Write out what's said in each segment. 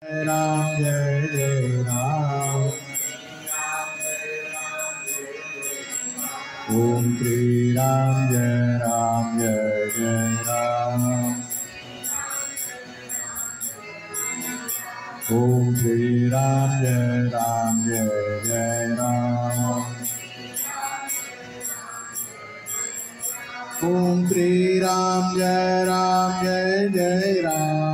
Ram Jai Jai Ram. Om Shri Ram Jai Jai Ram. Om Shri Ram Jai Jai Ram. Om Shri Ram Jai Jai Ram. Om Shri Ram Jai Jai Ram.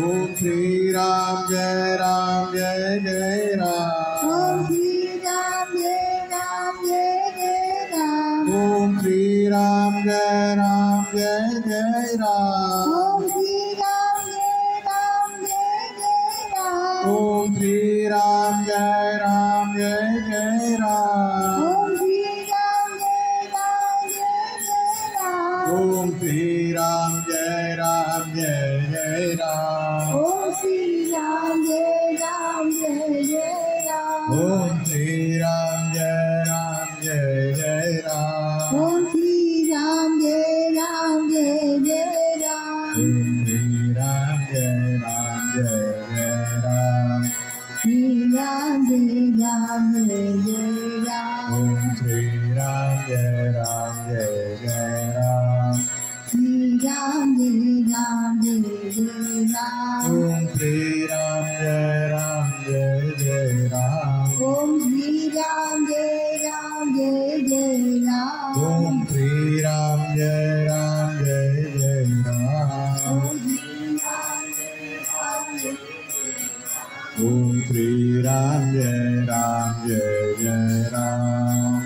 Om Shri Ram Jai Jai Ram. Om Shri Ram Jai Jai Ram. Om Shri Ram Jai Jai Ram. Om Shri Ram Jai Jai Ram. Om Shri Ram Jai Jai Ram. Om Shri Ram Jai Jai Ram. Om Shri Ram Jai Jai Ram. Shri Ram Jai Jai Ram. Om Shri Ram Jai Jai Ram. Shri Ram Jai Jai Ram. Om Shri Ram Jai Jai Ram. Om Shri Ram Jai Jai Ram. Om Shri Ram Jai Jai Ram.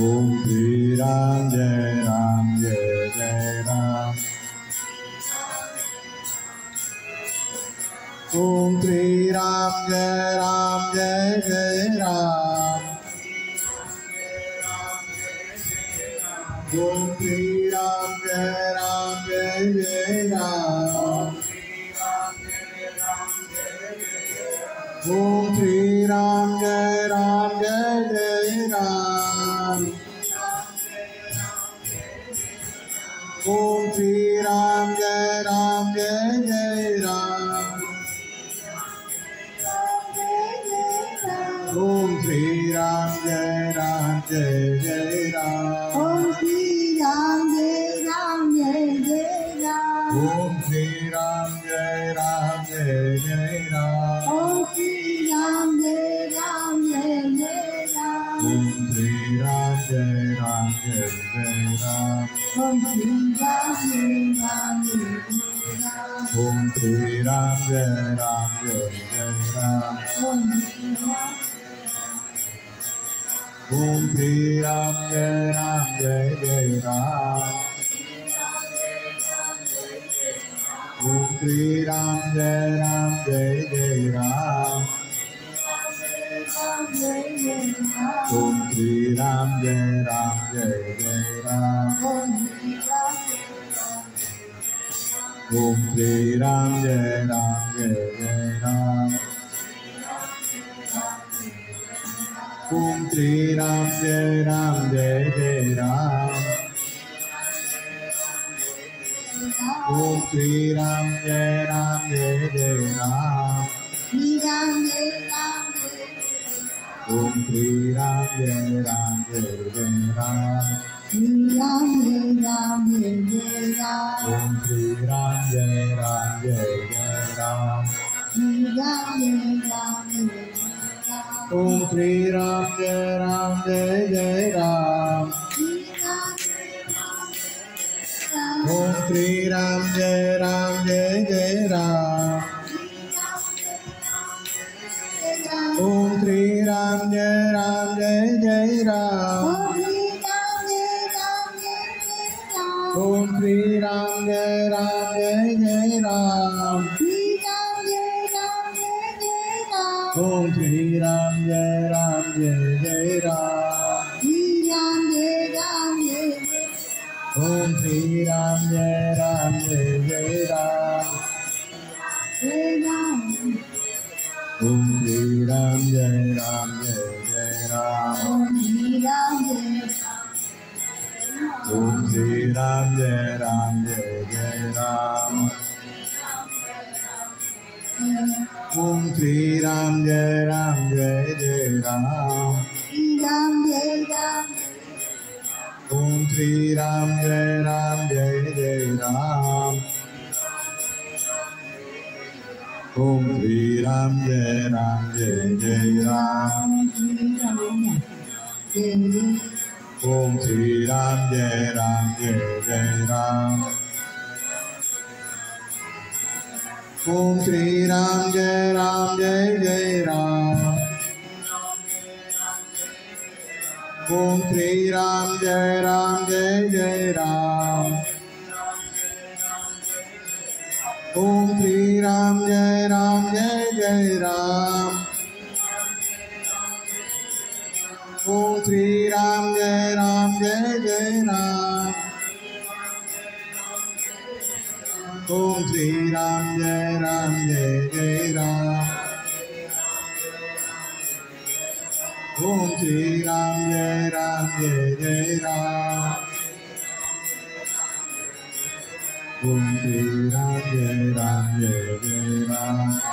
Om Shri Ram Jai Jai Ram. Om Shri Ram Jai Jai Ram. Om Shri Ram Jai Jai Ram. Om Shri Ram Jai Jai Ram. Om Shri Ram Jai Jai Ram. Om Shri Ram Jai Jai Ram. Om Shri Ram Jai Jai Ram. Om Shri Ram Jai Jai Ram. Om Shri Ram Jai Jai Ram. Om Shri Ram Jai Jai Ram. Om Shri Ram Jai Jai Ram. Om Shri Ram Jai Ram. Om Shri Ram Jai Jai Ram. Om Shri Ram Jai Jai Ram. Om Shri Ram Jai Jai Ram. Om Shri Ram Jai Jai Ram. Om Shri Ram Jai Jai Ram. Om Shri Ram Jai Jai Ram. Om Shri Ram Jai Jai Ram. Om Shri Ram Jai Jai Ram. Om Shri Ram Jai Jai Ram. Om Shri Ram Jai Jai Ram. Om Shri Ram Jai Jai Ram. Om Shri Ram Jai Jai Ram. Om Shri Ram Jai Jai Ram. Om Shri Ram Jai Jai Ram. Om Shri Ram Jai Jai Ram. Om Shri Ram Jai Jai Ram. Om Sri Ram Jai Ram Jai Jai Ram. Om Sri Ram Jai Ram Jai Jai Ram. Ram Jai Ram. Om Sri Ram Jai Ram Jai Jai Ram. Om Sri Ram Jai Ram Jai Jai Ram. Om Sri Ram Jai Ram Jai Jai Ram. Om Sri Ram Jai Ram Jai Jai Ram. Om Sri Ram Jai Ram Jai Jai Ram. Om Sri Ram Jai Ram Jai Jai Ram. Om Sri Ram Jai Ram Jai Jai Ram. Om Sri Ram Jai Ram Jai Jai Ram. Om Sri Ram Jai Ram Jai Jai Ram. Om Sri Ram Jai Ram Jai Jai Ram.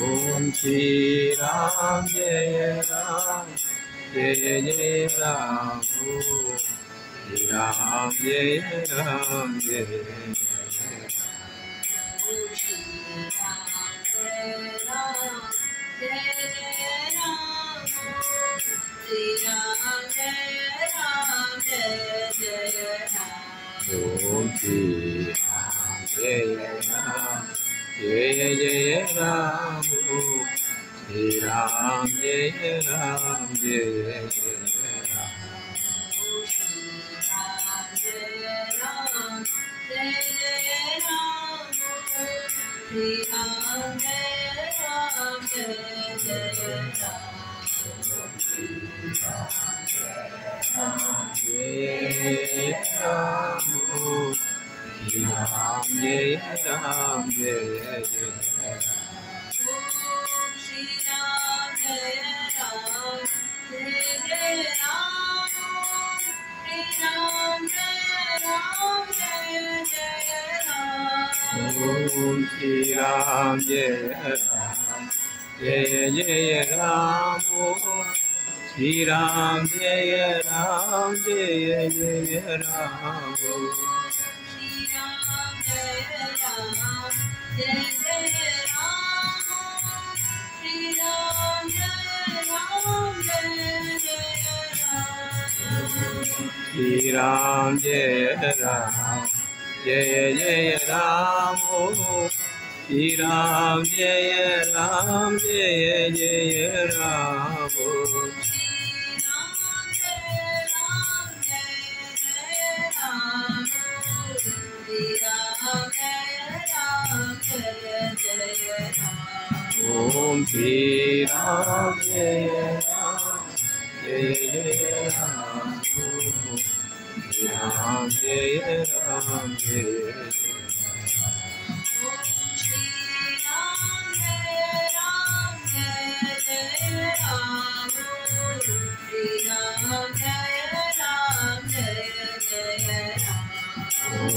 Om Shri Ram Jai Ram Jai Jai Ram Shri Ram Jai Ram Jai Om Shri Ram Jai Ram Jai Jai Ram Shri Ram Jai Ram Jai Ram Om Shri Ram Jai Ram Jai Jai Ram Shri Ram Jai Ram Jai Jai Ram Shri Ram Jai Ram Jai Jai Ram Shri Ram Jai Ram Jai Jai Ram Om Shri Ram Jai Ram Jai Jai Ram Shri Ram Jai Ram Jai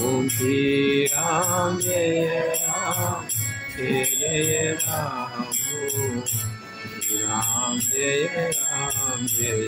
Om Shri Ram Jai Ram Jai Jai Ram Shri Ram Jai Ram Jai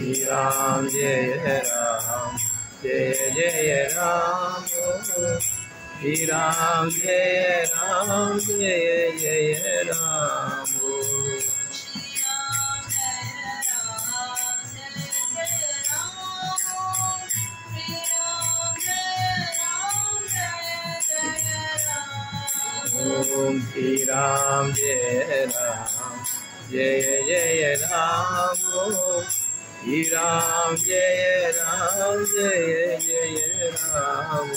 Ram Jai Ram Jai Jai Ram Shri Ram Jai Ram Jai Jai Ram Om Shri Ram Jai Ram Jai Jai Ram Shri Ram Jai Ram Jai Jai Ram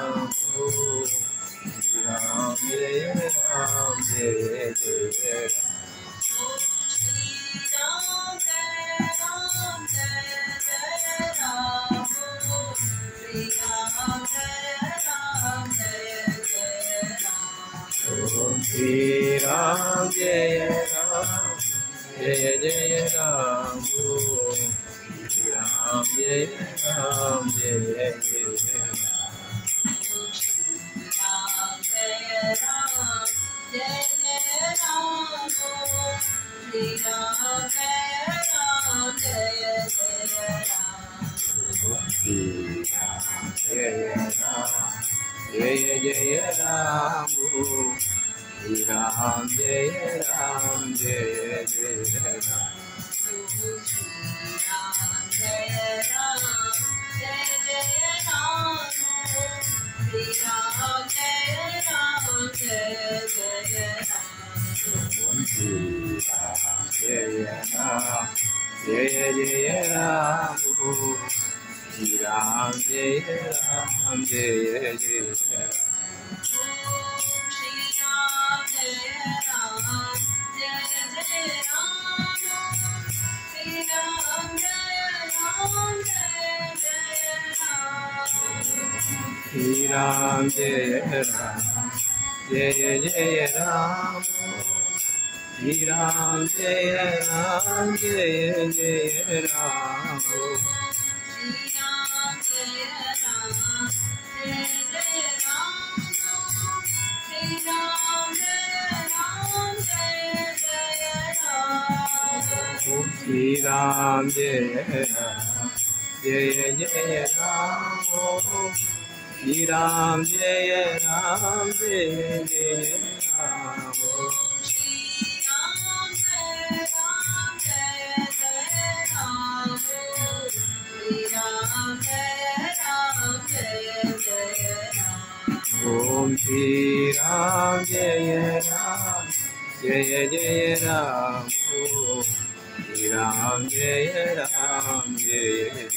Ram Shri Ram Jai Ram Jai Jai Shri Ram Jai Ram Jai Jai Ram Shri Ram Jai Ram Jai Jai Jai Jai Ram Shri Ram Jai Ram Jai Jai Ram Jai Jai Ram Shri Ram Jai Ram Jai Jai Ram Shri Ram Jai Ram Jai Jai Ram Shri Ram Jai Ram Jai Jai Ram Shri Ram Jai Ram Jai Jai Ram Shri Ram Jai Ram Jai Jai Ram Om Shri Ram Jai Ram Jai Jai Ram Shri Ram Jai Ram Jai Jai Om Shri Ram Jai Ram Jai Jai Ram Shri Ram Jai Ram Jai Om Shri Ram Jai Ram Jai Jai Ram Om Shri Ram Jai Ram Jai Jai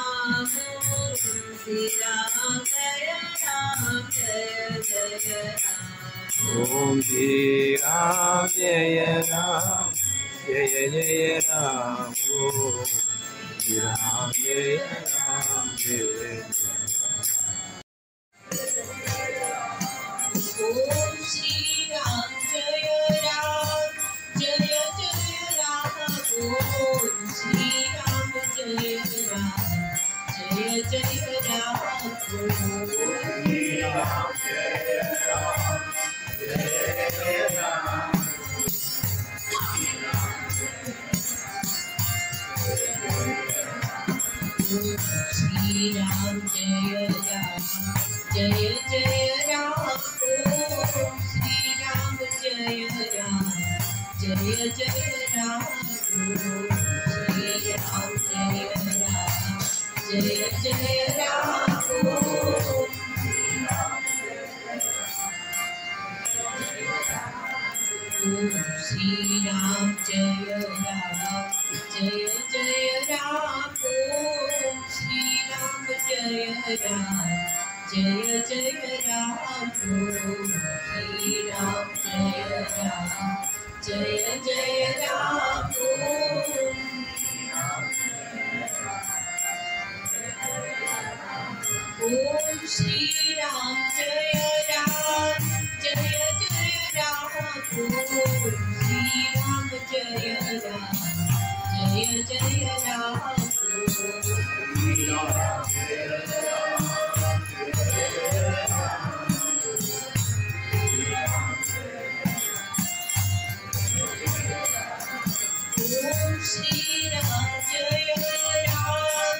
Ram Om Shri Ram Jai Ram Jai Jai Ram Shri Ram Jai Ram Jai Jai Ram Om Shri Ram Jai Ram Jai Jai Ram Om Shri Ram Jai Ram Jai Jai Ram Om Shri Ram Jai Ram Jai Jai Ram Om Shri Ram Jai Ram Jai Jai Ram Om Shri Ram Jai Ram Jai Jai Ram Om Shri Ram Jai Ram Jai Jai Ram Om Shri Ram Jai Ram Jai Jai Ram Om Shri Ram Jai Ram Jai Jai Ram Om Shri Ram Jai Ram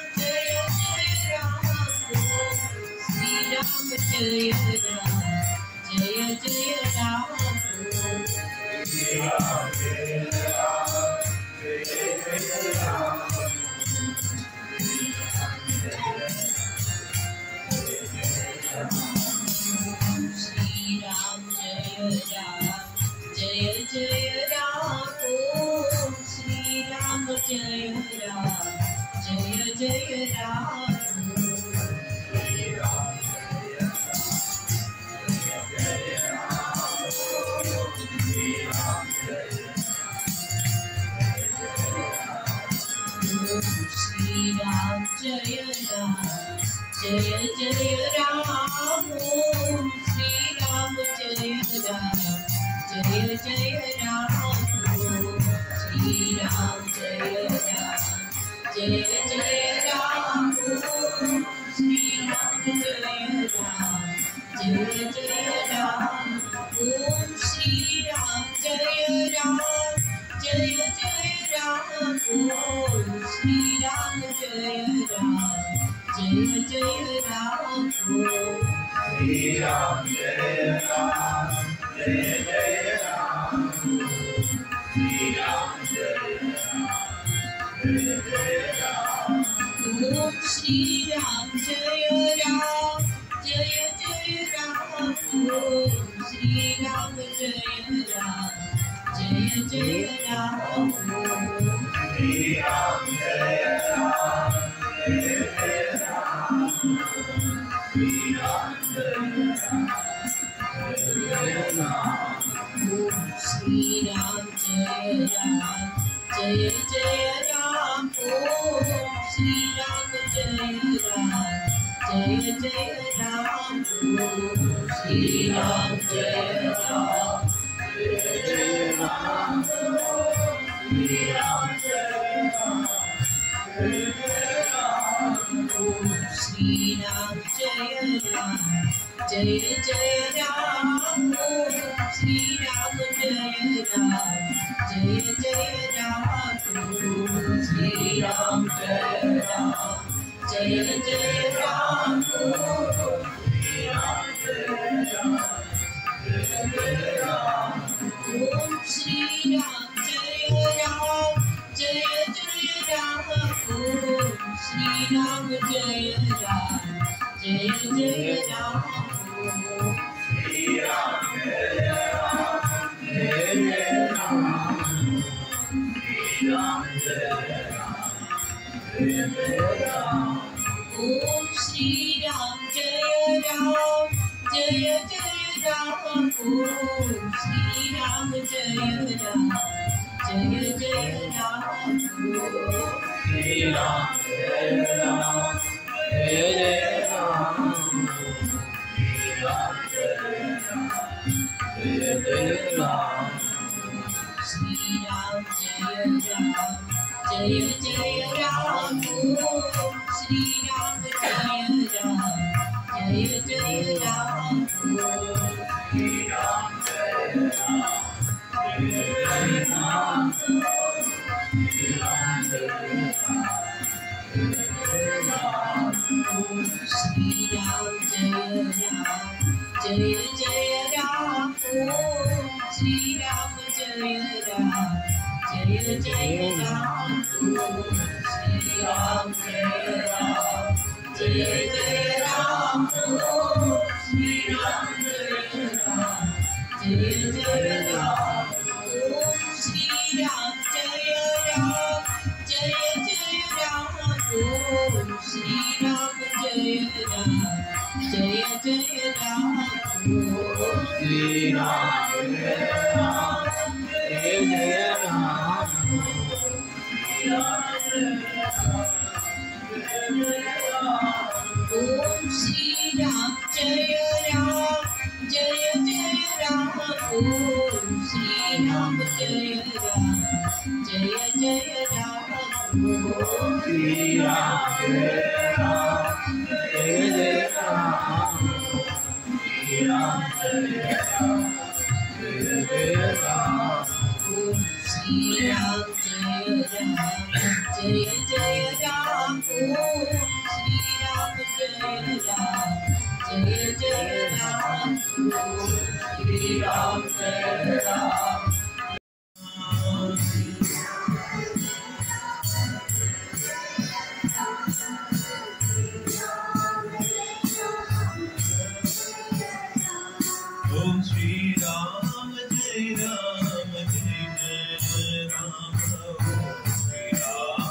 Jai Jai Ram Shri Ram Jai Ram Jai Jai Ram Shri Ram Jai Ram Jai Jai Ram Om Shri Ram Jai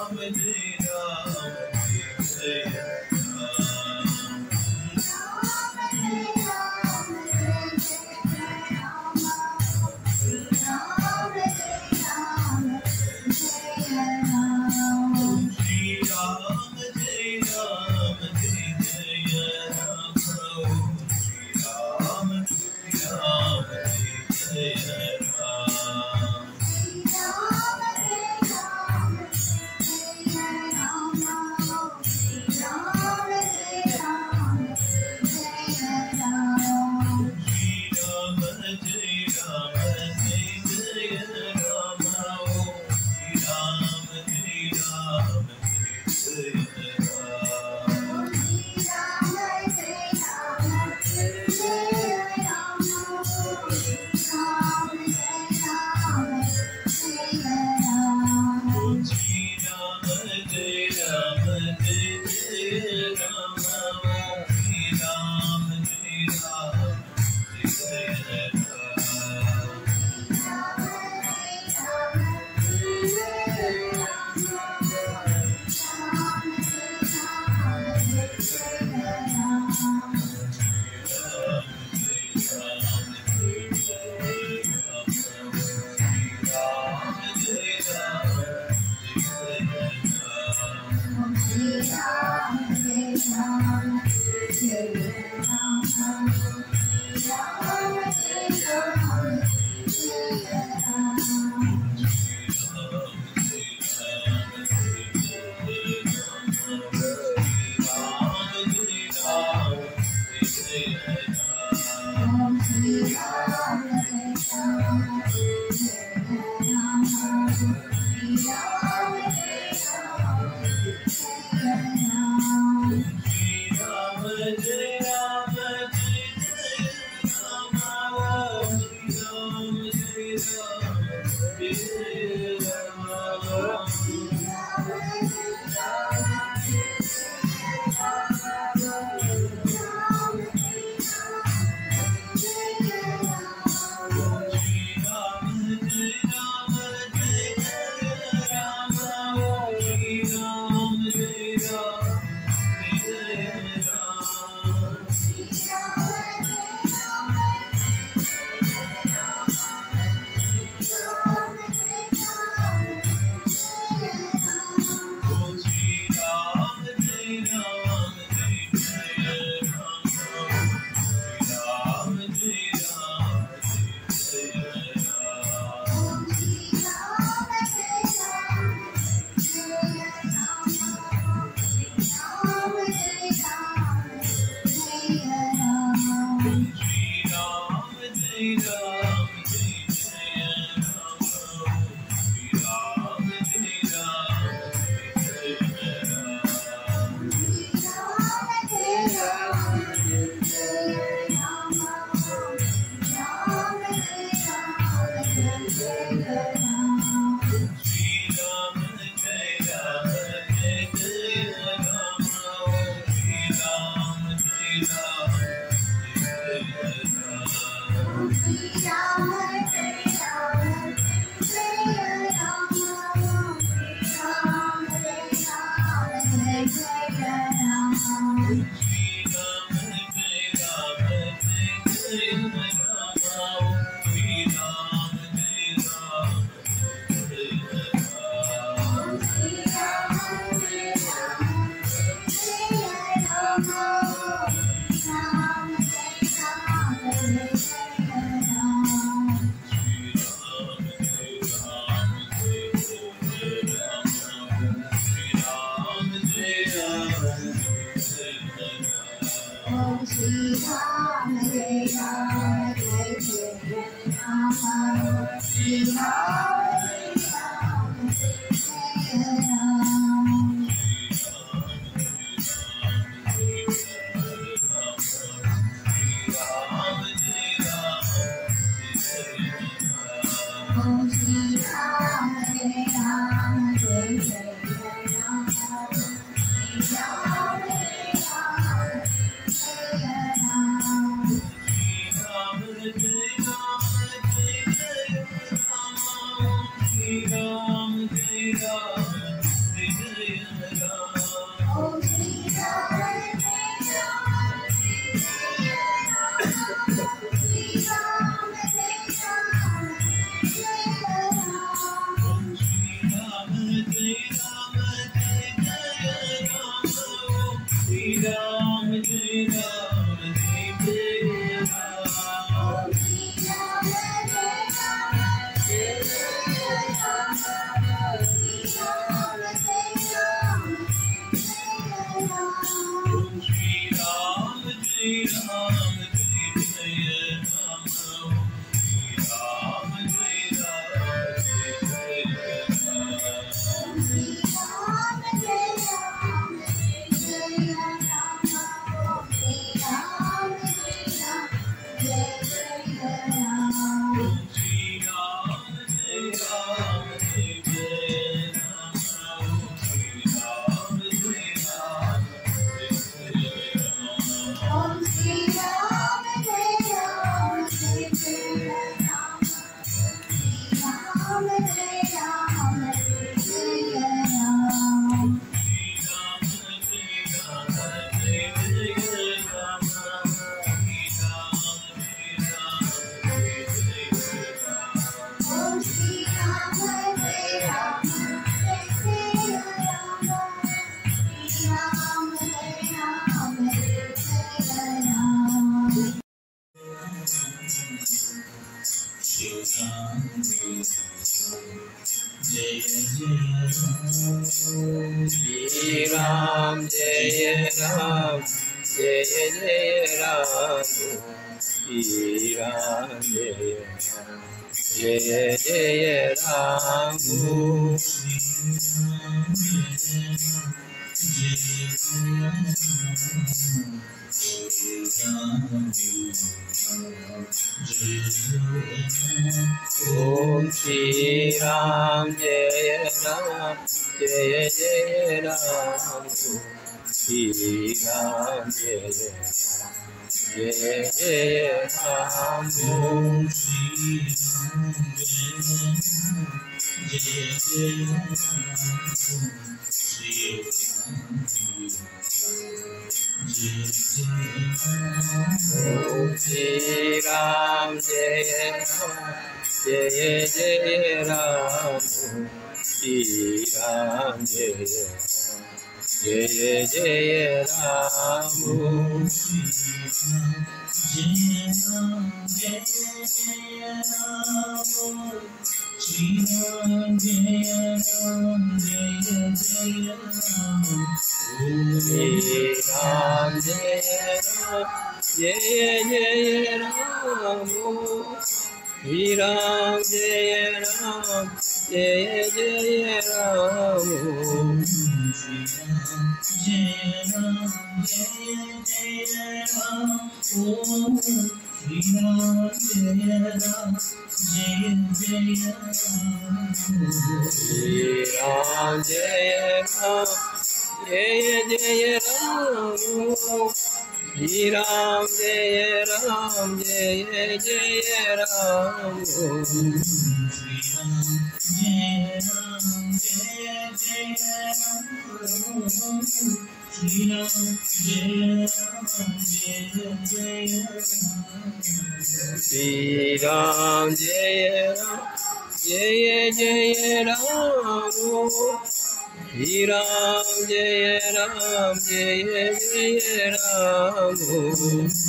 Ram Jai Ram, Jai Ram, Jai Jai Ram, Jai Ram, Jai Jai Ram, Om Shri Ram, Jai Ram, Jai Jai Ram, Shri Ram, Jai Jai Ram, Om Shri Ram, Jai Ram, Jai Jai Ram, Shri Ram, Jai Jai Ram, Shri Ram, Jai Ram, Jai Jai Ram, Shri Ram, Jai Ram, Jai Jai Ram, Shri Ram, Jai Ram, Jai Jai Ram, Shri Ram, Jai Ram, Jai Jai Ram, Shri Ram, Jai Ram, Jai Jai Ram, Shri Ram, Jai Ram, Jai Jai Ram, Shri Ram, Jai Ram, Jai Jai Ram, Om Shri Ram, Jai Ram, Jai Jai Ram, Shri Ram,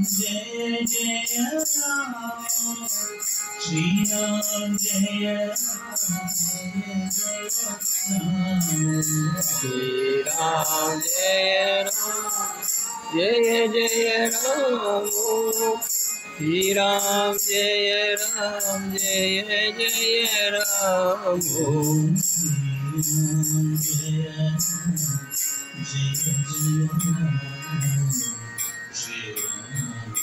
Jai Jai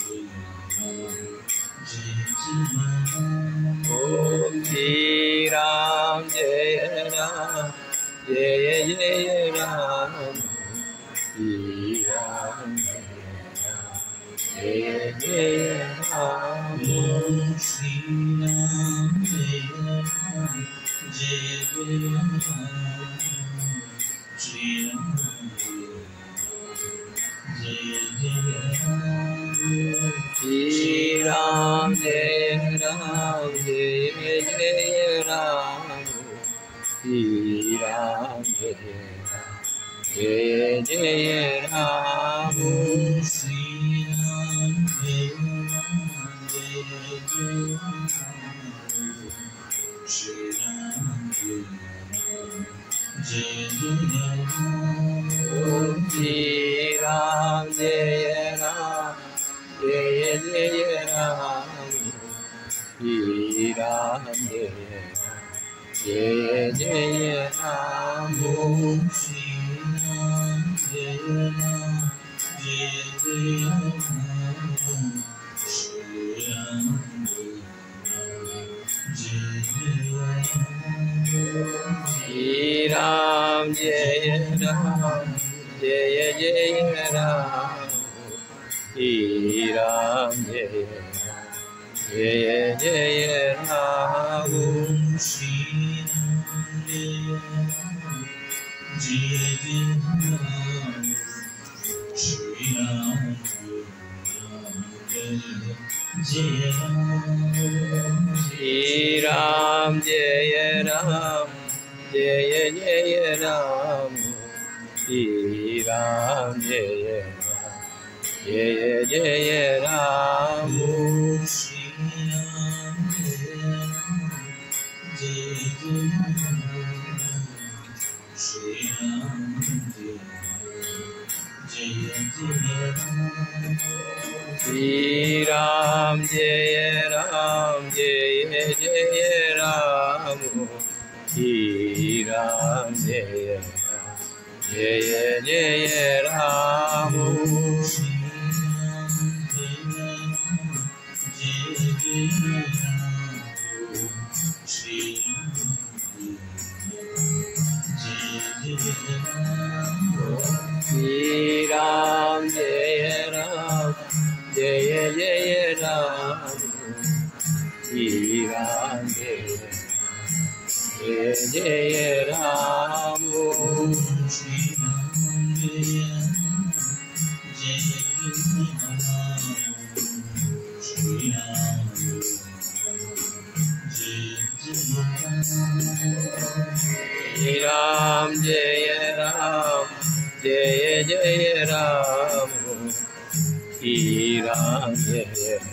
Ram, Om Shri Ram, Jai Ram, Jai Jai Ram, Shri Ram, Jai Ram, Jai Jai Ram, Shri Ram, Jai Ram, Jai Jai Ram, Shri Ram, Jai Ram, Jai Jai Ram, Shri Ram, Jai Ram, Jai Om Shri Ram Jai Ram Jai Jai Ram Shri Ram Jai Ram Jai Jai Ram Om Shri Ram Jai Ram Jai Jai Ram Shri Ram Shri Ram Jai Ram Jai Jai Ram Shri Ram Jai Jai Ram Om Shri Ram Jai Ram Shri Ram Jai Ram Shri Ram Jai Ram Jai Jai Ram Shri Ram Jai Ram Jai Jai Ram Om Shri Ram Jai Ram Shri Ram Shri Ram Jai Ram Jai Jai Ram Shri Ram Jai Ram Jai Jai Ram Shri Ram Jai Ram Jai Jai Ram Shri Ram Jai Jai Ram Shri Ram Jai Ram Jai Jai Ram Shri Ram Jai Ram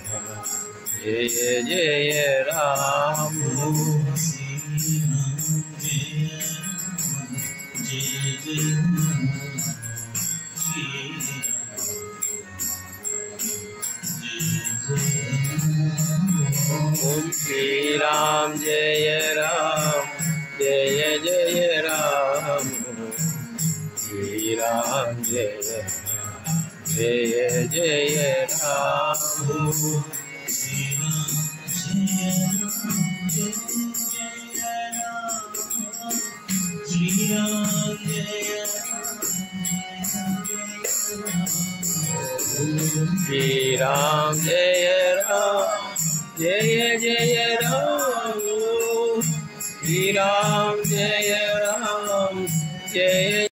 Jai Jai Ram Om Shri Ram Jai Ram Jai Jai Ram Shri Ram Jai Ram Jai Jai Ram Shri Ram Jai Ram Jai Jai Ram Shri Ram Jai